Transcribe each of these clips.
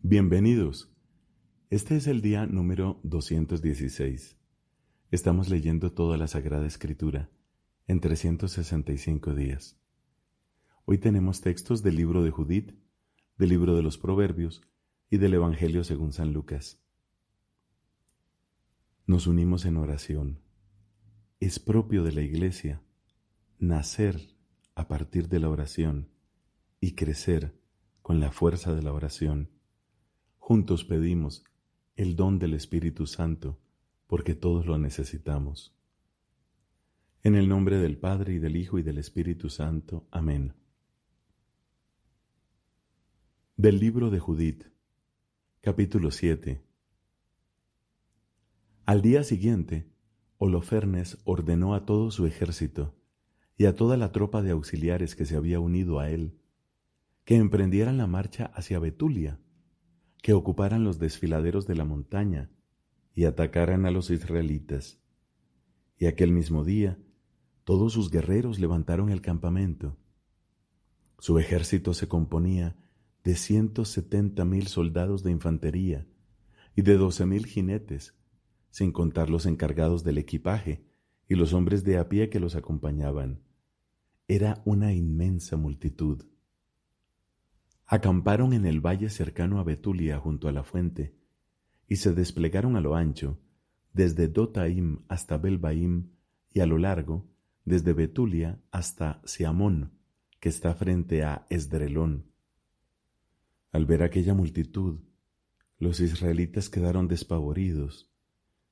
Bienvenidos. Este es el día número 216. Estamos leyendo toda la Sagrada Escritura en 365 días. Hoy tenemos textos del libro de Judith, del libro de los Proverbios y del Evangelio según San Lucas. Nos unimos en oración. Es propio de la Iglesia nacer a partir de la oración y crecer con la fuerza de la oración. Juntos pedimos el don del Espíritu Santo, porque todos lo necesitamos. En el nombre del Padre, y del Hijo, y del Espíritu Santo. Amén. Del libro de Judith, capítulo 7. Al día siguiente, Holofernes ordenó a todo su ejército y a toda la tropa de auxiliares que se había unido a él, que emprendieran la marcha hacia Betulia, que ocuparan los desfiladeros de la montaña y atacaran a los israelitas. Y aquel mismo día, todos sus guerreros levantaron el campamento. Su ejército se componía de 170,000 soldados de infantería y de 12,000 jinetes, sin contar los encargados del equipaje y los hombres de a pie que los acompañaban. Era una inmensa multitud. Acamparon en el valle cercano a Betulia junto a la fuente, y se desplegaron a lo ancho, desde Dotaim hasta Belbaim, y a lo largo, desde Betulia hasta Seamón, que está frente a Esdrelón. Al ver aquella multitud, los israelitas quedaron despavoridos,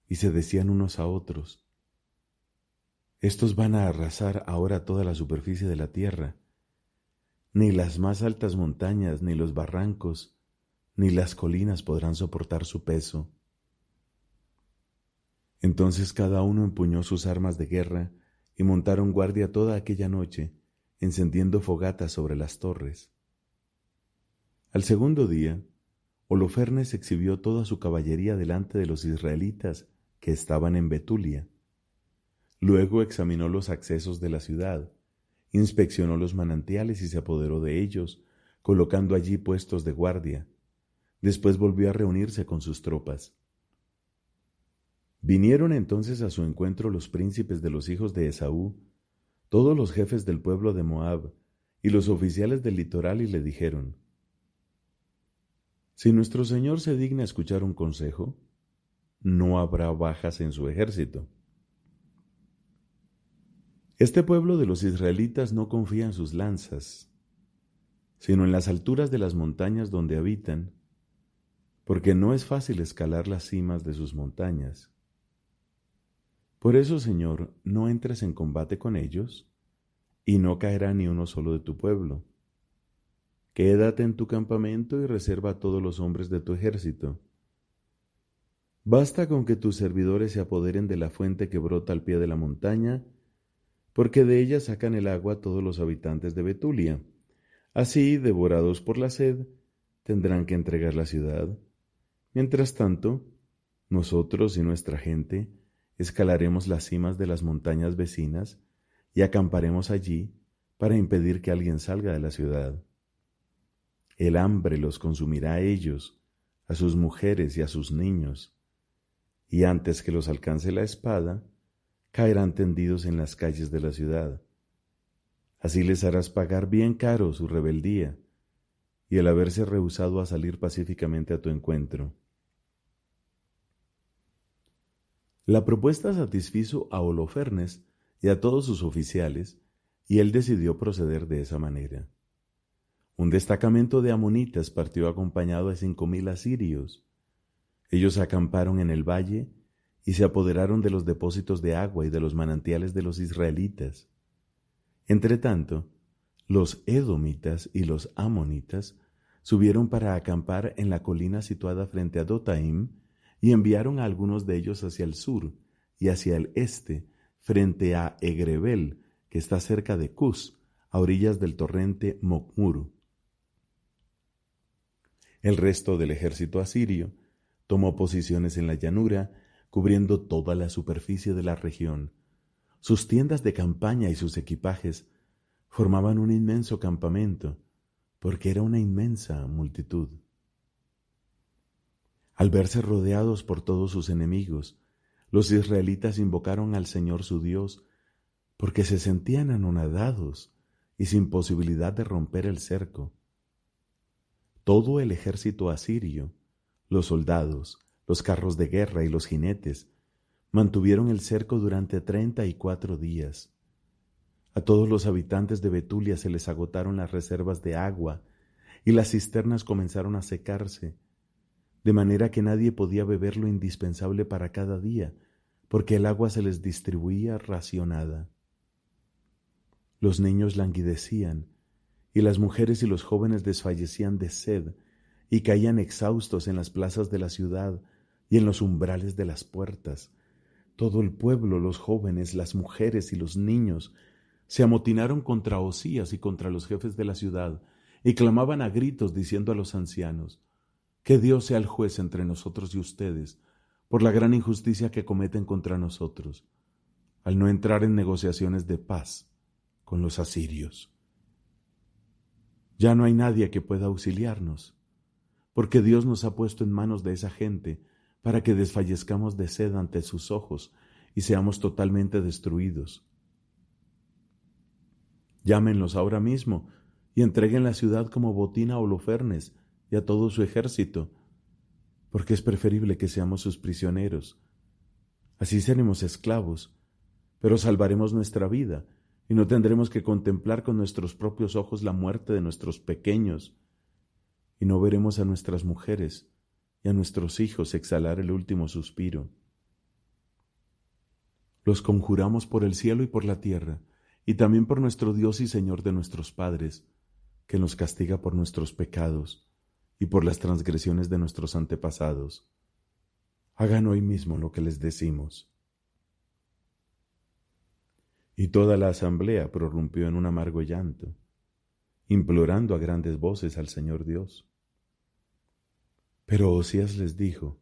y se decían unos a otros: «Estos van a arrasar ahora toda la superficie de la tierra. Ni las más altas montañas, ni los barrancos, ni las colinas podrán soportar su peso». Entonces cada uno empuñó sus armas de guerra y montaron guardia toda aquella noche, encendiendo fogatas sobre las torres. Al segundo día, Holofernes exhibió toda su caballería delante de los israelitas que estaban en Betulia. Luego examinó los accesos de la ciudad, inspeccionó los manantiales y se apoderó de ellos, colocando allí puestos de guardia. Después volvió a reunirse con sus tropas. Vinieron entonces a su encuentro los príncipes de los hijos de Esaú, todos los jefes del pueblo de Moab y los oficiales del litoral, y le dijeron: «Si nuestro señor se digna escuchar un consejo, no habrá bajas en su ejército. Este pueblo de los israelitas no confía en sus lanzas, sino en las alturas de las montañas donde habitan, porque no es fácil escalar las cimas de sus montañas. Por eso, Señor, no entres en combate con ellos, y no caerá ni uno solo de tu pueblo. Quédate en tu campamento y reserva a todos los hombres de tu ejército. Basta con que tus servidores se apoderen de la fuente que brota al pie de la montaña, porque de ella sacan el agua todos los habitantes de Betulia. Así, devorados por la sed, tendrán que entregar la ciudad. Mientras tanto, nosotros y nuestra gente escalaremos las cimas de las montañas vecinas y acamparemos allí para impedir que alguien salga de la ciudad. El hambre los consumirá a ellos, a sus mujeres y a sus niños, y antes que los alcance la espada, caerán tendidos en las calles de la ciudad. Así les harás pagar bien caro su rebeldía y el haberse rehusado a salir pacíficamente a tu encuentro». La propuesta satisfizo a Holofernes y a todos sus oficiales, y él decidió proceder de esa manera. Un destacamento de amonitas partió acompañado de 5,000 asirios. Ellos acamparon en el valle y se apoderaron de los depósitos de agua y de los manantiales de los israelitas. Entretanto, los edomitas y los amonitas subieron para acampar en la colina situada frente a Dotaim, y enviaron a algunos de ellos hacia el sur y hacia el este, frente a Egrebel, que está cerca de Cus, a orillas del torrente Mocmuru. El resto del ejército asirio tomó posiciones en la llanura, cubriendo toda la superficie de la región. Sus tiendas de campaña y sus equipajes formaban un inmenso campamento, porque era una inmensa multitud. Al verse rodeados por todos sus enemigos, los israelitas invocaron al Señor su Dios, porque se sentían anonadados y sin posibilidad de romper el cerco. Todo el ejército asirio, los soldados, los carros de guerra y los jinetes, mantuvieron el cerco durante 34 días. A todos los habitantes de Betulia se les agotaron las reservas de agua y las cisternas comenzaron a secarse, de manera que nadie podía beber lo indispensable para cada día, porque el agua se les distribuía racionada. Los niños languidecían, y las mujeres y los jóvenes desfallecían de sed y caían exhaustos en las plazas de la ciudad y en los umbrales de las puertas. Todo el pueblo, los jóvenes, las mujeres y los niños, se amotinaron contra Osías y contra los jefes de la ciudad, y clamaban a gritos diciendo a los ancianos: que Dios sea el juez entre nosotros y ustedes, por la gran injusticia que cometen contra nosotros, al no entrar en negociaciones de paz con los asirios. Ya no hay nadie que pueda auxiliarnos, porque Dios nos ha puesto en manos de esa gente para que desfallezcamos de sed ante sus ojos y seamos totalmente destruidos. Llámenlos ahora mismo y entreguen la ciudad como botín a Holofernes y a todo su ejército, porque es preferible que seamos sus prisioneros. Así seremos esclavos, pero salvaremos nuestra vida y no tendremos que contemplar con nuestros propios ojos la muerte de nuestros pequeños, y no veremos a nuestras mujeres y a nuestros hijos exhalar el último suspiro. Los conjuramos por el cielo y por la tierra, y también por nuestro Dios y Señor de nuestros padres, que nos castiga por nuestros pecados y por las transgresiones de nuestros antepasados. Hagan hoy mismo lo que les decimos. Y toda la asamblea prorrumpió en un amargo llanto, implorando a grandes voces al Señor Dios. Pero Osías les dijo: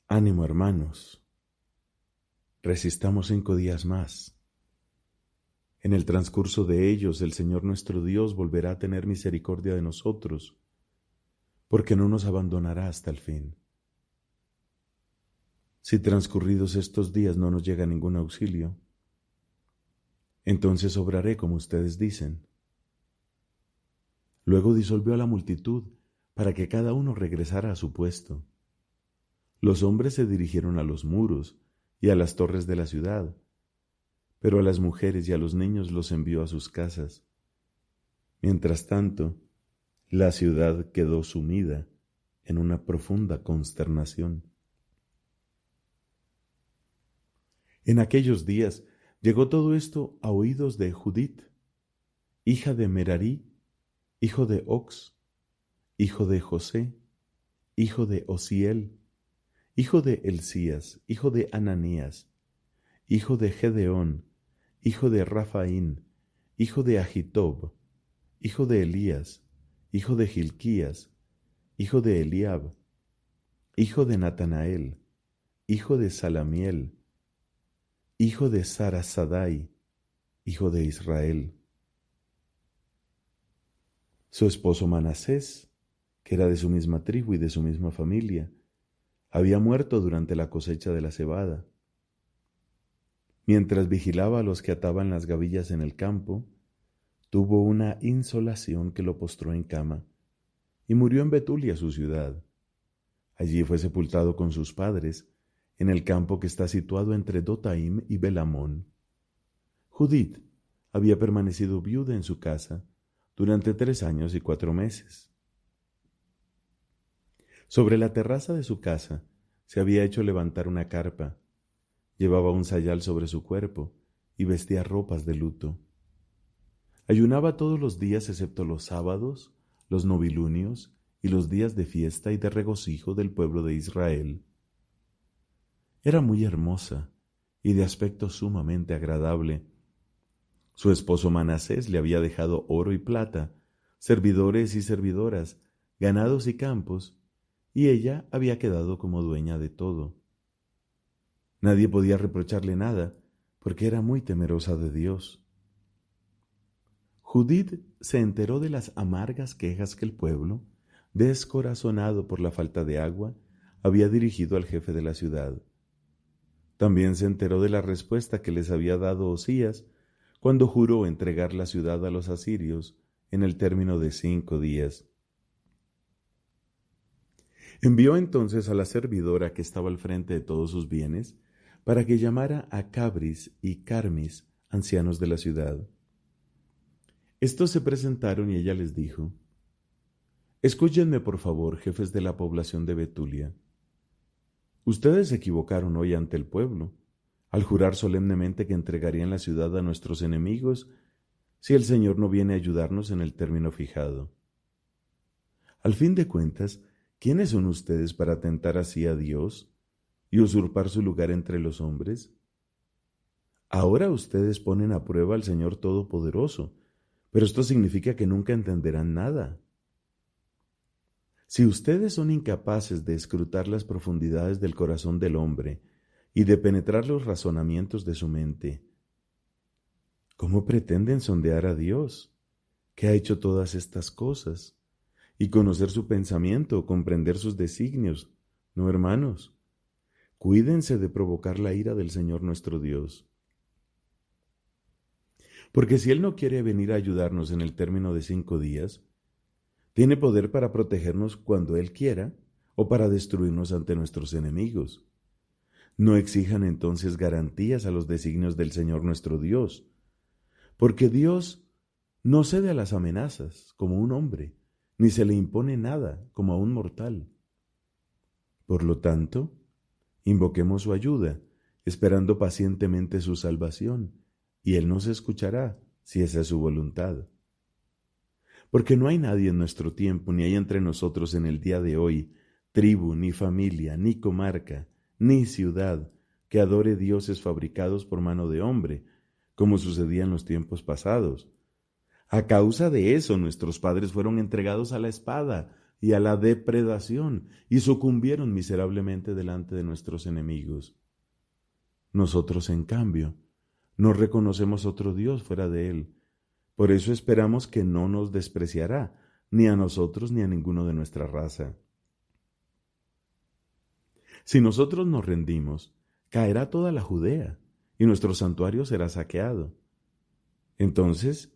ánimo, hermanos, resistamos 5 días más. En el transcurso de ellos el Señor nuestro Dios volverá a tener misericordia de nosotros, porque no nos abandonará hasta el fin. Si transcurridos estos días no nos llega ningún auxilio, entonces obraré como ustedes dicen. Luego disolvió a la multitud para que cada uno regresara a su puesto. Los hombres se dirigieron a los muros y a las torres de la ciudad, pero a las mujeres y a los niños los envió a sus casas. Mientras tanto, la ciudad quedó sumida en una profunda consternación. En aquellos días llegó todo esto a oídos de Judith, hija de Merarí, hijo de Ox, hijo de José, hijo de Osiel, hijo de Elías, hijo de Ananías, hijo de Gedeón, hijo de Rafaín, hijo de Ahitob, hijo de Elías, hijo de Hilquías, hijo de Eliab, hijo de Natanael, hijo de Salamiel, hijo de Sarasadai, hijo de Israel. Su esposo Manasés, que era de su misma tribu y de su misma familia, había muerto durante la cosecha de la cebada. Mientras vigilaba a los que ataban las gavillas en el campo, tuvo una insolación que lo postró en cama, y murió en Betulia, su ciudad. Allí fue sepultado con sus padres, en el campo que está situado entre Dotaim y Belamón. Judith había permanecido viuda en su casa durante 3 años y 4 meses. Sobre la terraza de su casa se había hecho levantar una carpa. Llevaba un sayal sobre su cuerpo y vestía ropas de luto. Ayunaba todos los días excepto los sábados, los novilunios y los días de fiesta y de regocijo del pueblo de Israel. Era muy hermosa y de aspecto sumamente agradable. Su esposo Manasés le había dejado oro y plata, servidores y servidoras, ganados y campos, y ella había quedado como dueña de todo. Nadie podía reprocharle nada, porque era muy temerosa de Dios. Judith se enteró de las amargas quejas que el pueblo, descorazonado por la falta de agua, había dirigido al jefe de la ciudad. También se enteró de la respuesta que les había dado Osías cuando juró entregar la ciudad a los asirios en el término de 5 días. Envió entonces a la servidora que estaba al frente de todos sus bienes para que llamara a Cabris y Carmis, ancianos de la ciudad. Estos se presentaron y ella les dijo: Escúchenme, por favor, jefes de la población de Betulia. Ustedes se equivocaron hoy ante el pueblo, al jurar solemnemente que entregarían la ciudad a nuestros enemigos si el Señor no viene a ayudarnos en el término fijado. Al fin de cuentas, ¿quiénes son ustedes para atentar así a Dios y usurpar su lugar entre los hombres? Ahora ustedes ponen a prueba al Señor Todopoderoso, pero esto significa que nunca entenderán nada. Si ustedes son incapaces de escrutar las profundidades del corazón del hombre y de penetrar los razonamientos de su mente, ¿cómo pretenden sondear a Dios, que ha hecho todas estas cosas, y conocer su pensamiento o comprender sus designios? No, hermanos, cuídense de provocar la ira del Señor nuestro Dios. Porque si Él no quiere venir a ayudarnos en el término de 5 días, tiene poder para protegernos cuando Él quiera o para destruirnos ante nuestros enemigos. No exijan entonces garantías a los designios del Señor nuestro Dios, porque Dios no cede a las amenazas como un hombre, ni se le impone nada como a un mortal. Por lo tanto, invoquemos su ayuda, esperando pacientemente su salvación, y Él nos escuchará si esa es su voluntad. Porque no hay nadie en nuestro tiempo, ni hay entre nosotros en el día de hoy, tribu, ni familia, ni comarca, ni ciudad, que adore dioses fabricados por mano de hombre, como sucedía en los tiempos pasados. A causa de eso, nuestros padres fueron entregados a la espada y a la depredación, y sucumbieron miserablemente delante de nuestros enemigos. Nosotros, en cambio, no reconocemos otro Dios fuera de Él. Por eso esperamos que no nos despreciará, ni a nosotros ni a ninguno de nuestra raza. Si nosotros nos rendimos, caerá toda la Judea, y nuestro santuario será saqueado. Entonces,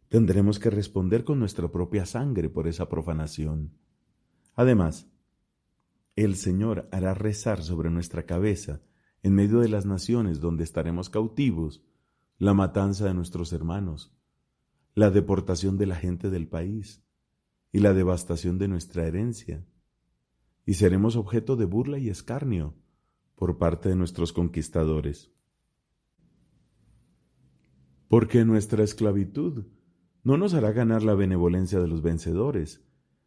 tendremos que responder con nuestra propia sangre por esa profanación. Además, el Señor hará rezar sobre nuestra cabeza, en medio de las naciones donde estaremos cautivos, la matanza de nuestros hermanos, la deportación de la gente del país y la devastación de nuestra herencia, y seremos objeto de burla y escarnio por parte de nuestros conquistadores. Porque nuestra esclavitud no nos hará ganar la benevolencia de los vencedores,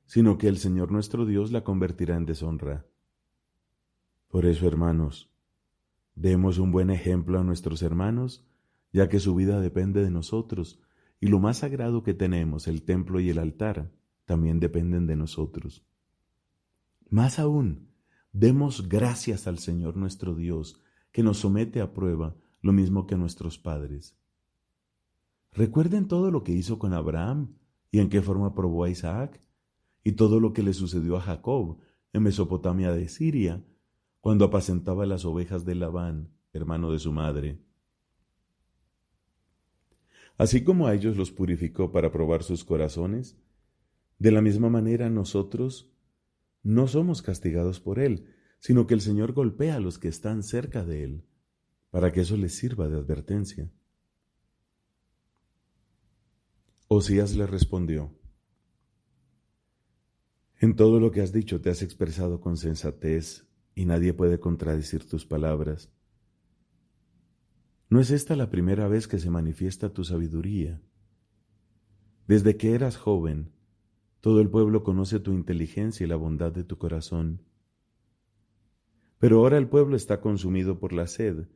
sino que el Señor nuestro Dios la convertirá en deshonra. Por eso, hermanos, demos un buen ejemplo a nuestros hermanos, ya que su vida depende de nosotros, y lo más sagrado que tenemos, el templo y el altar, también dependen de nosotros. Más aún, demos gracias al Señor nuestro Dios, que nos somete a prueba lo mismo que nuestros padres. Recuerden todo lo que hizo con Abraham y en qué forma probó a Isaac, y todo lo que le sucedió a Jacob en Mesopotamia de Siria, cuando apacentaba las ovejas de Labán, hermano de su madre. Así como a ellos los purificó para probar sus corazones, de la misma manera nosotros no somos castigados por Él, sino que el Señor golpea a los que están cerca de Él, para que eso les sirva de advertencia. Osías le respondió: En todo lo que has dicho te has expresado con sensatez, y nadie puede contradecir tus palabras. ¿No es esta la primera vez que se manifiesta tu sabiduría? Desde que eras joven, todo el pueblo conoce tu inteligencia y la bondad de tu corazón. Pero ahora el pueblo está consumido por la sed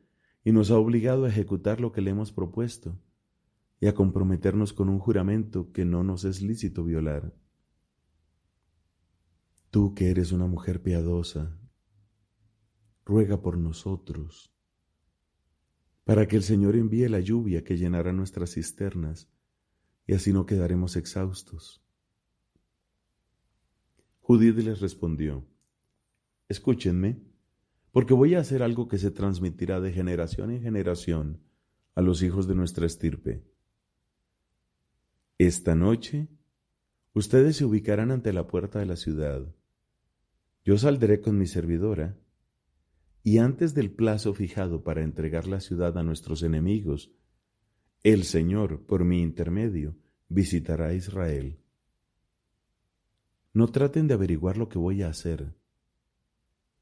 y nos ha obligado a ejecutar lo que le hemos propuesto y a comprometernos con un juramento que no nos es lícito violar. Tú que eres una mujer piadosa, ruega por nosotros, para que el Señor envíe la lluvia que llenará nuestras cisternas, y así no quedaremos exhaustos. Judith les respondió: Escúchenme, porque voy a hacer algo que se transmitirá de generación en generación a los hijos de nuestra estirpe. Esta noche, ustedes se ubicarán ante la puerta de la ciudad. Yo saldré con mi servidora, y antes del plazo fijado para entregar la ciudad a nuestros enemigos, el Señor, por mi intermedio, visitará a Israel. No traten de averiguar lo que voy a hacer,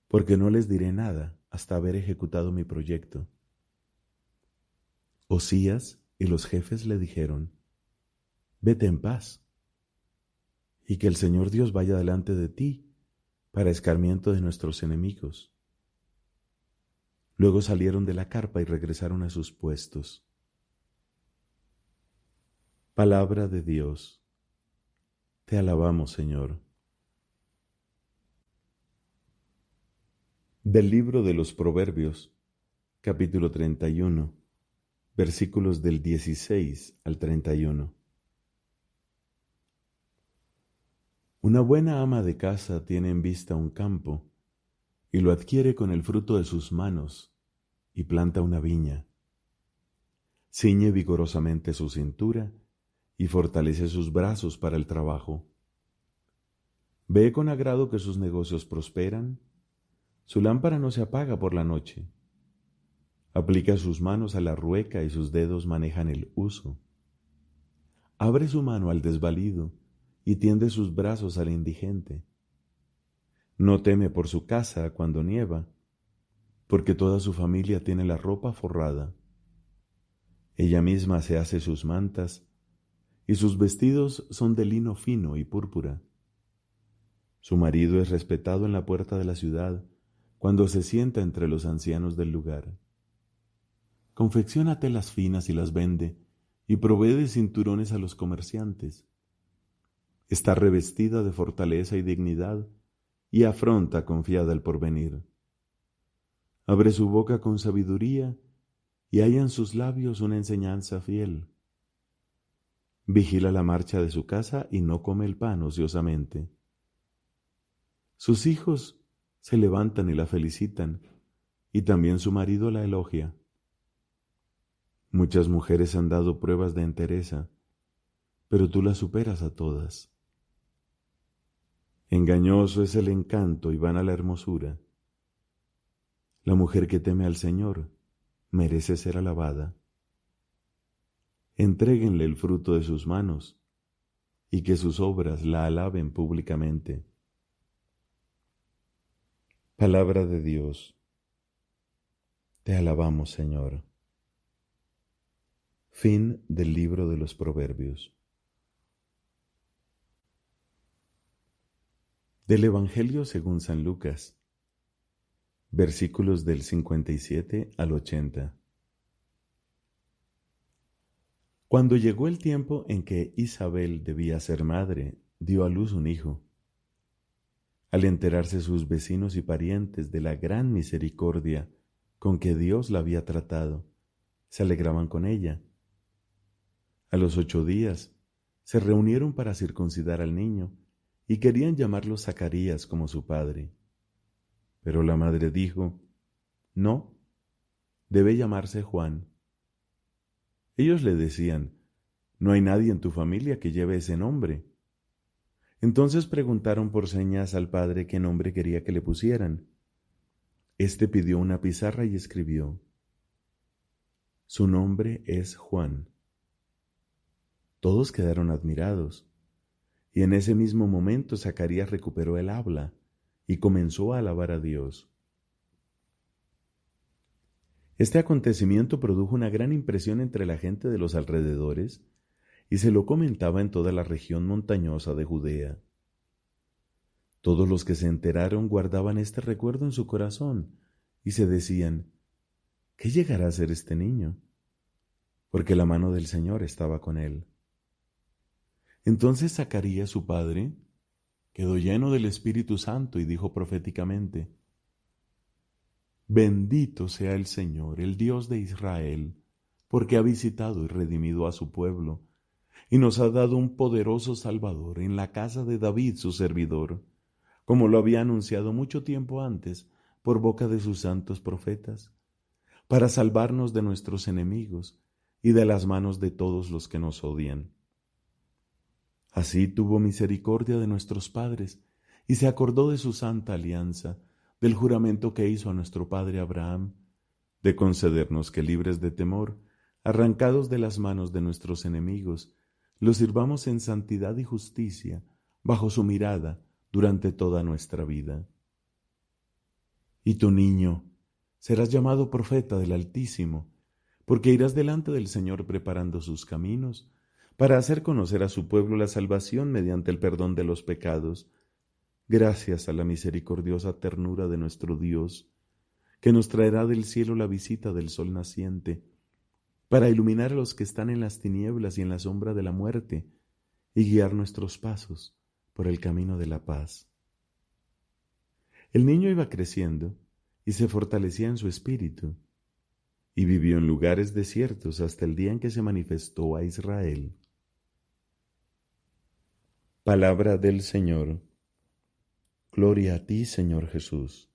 porque no les diré nada hasta haber ejecutado mi proyecto. Osías y los jefes le dijeron: Vete en paz, y que el Señor Dios vaya delante de ti para escarmiento de nuestros enemigos. Luego salieron de la carpa y regresaron a sus puestos. Palabra de Dios. Te alabamos, Señor. Del libro de los Proverbios, capítulo 31, versículos del 16 al 31. Una buena ama de casa tiene en vista un campo, y lo adquiere con el fruto de sus manos, y planta una viña. Ciñe vigorosamente su cintura, y fortalece sus brazos para el trabajo. Ve con agrado que sus negocios prosperan, su lámpara no se apaga por la noche. Aplica sus manos a la rueca y sus dedos manejan el uso. Abre su mano al desvalido y tiende sus brazos al indigente. No teme por su casa cuando nieva, porque toda su familia tiene la ropa forrada. Ella misma se hace sus mantas, y sus vestidos son de lino fino y púrpura. Su marido es respetado en la puerta de la ciudad, cuando se sienta entre los ancianos del lugar. Confecciona telas finas y las vende, y provee de cinturones a los comerciantes. Está revestida de fortaleza y dignidad, y afronta confiada el porvenir. Abre su boca con sabiduría, y halla en sus labios una enseñanza fiel. Vigila la marcha de su casa y no come el pan ociosamente. Sus hijos se levantan y la felicitan, y también su marido la elogia. Muchas mujeres han dado pruebas de entereza, pero tú las superas a todas. Engañoso es el encanto y vana la hermosura. La mujer que teme al Señor merece ser alabada. Entréguenle el fruto de sus manos, y que sus obras la alaben públicamente. Palabra de Dios. Te alabamos, Señor. Fin del libro de los Proverbios. Del Evangelio según San Lucas, versículos del 57 al 80. Cuando llegó el tiempo en que Isabel debía ser madre, dio a luz un hijo. Al enterarse sus vecinos y parientes de la gran misericordia con que Dios la había tratado, se alegraban con ella. A los 8 días se reunieron para circuncidar al niño y querían llamarlo Zacarías como su padre. Pero la madre dijo: No, debe llamarse Juan. Ellos le decían: No hay nadie en tu familia que lleve ese nombre. Entonces preguntaron por señas al padre qué nombre quería que le pusieran. Este pidió una pizarra y escribió: Su nombre es Juan. Todos quedaron admirados, y en ese mismo momento Zacarías recuperó el habla y comenzó a alabar a Dios. Este acontecimiento produjo una gran impresión entre la gente de los alrededores y se lo comentaba en toda la región montañosa de Judea. Todos los que se enteraron guardaban este recuerdo en su corazón y se decían: ¿qué llegará a ser este niño? Porque la mano del Señor estaba con él. Entonces Zacarías, su padre, quedó lleno del Espíritu Santo y dijo proféticamente: Bendito sea el Señor, el Dios de Israel, porque ha visitado y redimido a su pueblo, y nos ha dado un poderoso Salvador en la casa de David su servidor, como lo había anunciado mucho tiempo antes por boca de sus santos profetas, para salvarnos de nuestros enemigos y de las manos de todos los que nos odian. Así tuvo misericordia de nuestros padres y se acordó de su santa alianza, del juramento que hizo a nuestro padre Abraham, de concedernos que libres de temor, arrancados de las manos de nuestros enemigos, los sirvamos en santidad y justicia bajo su mirada durante toda nuestra vida. Y tu niño, serás llamado profeta del Altísimo, porque irás delante del Señor preparando sus caminos, para hacer conocer a su pueblo la salvación mediante el perdón de los pecados, gracias a la misericordiosa ternura de nuestro Dios, que nos traerá del cielo la visita del sol naciente, para iluminar a los que están en las tinieblas y en la sombra de la muerte, y guiar nuestros pasos por el camino de la paz. El niño iba creciendo y se fortalecía en su espíritu, y vivió en lugares desiertos hasta el día en que se manifestó a Israel. Palabra del Señor. Gloria a ti, Señor Jesús.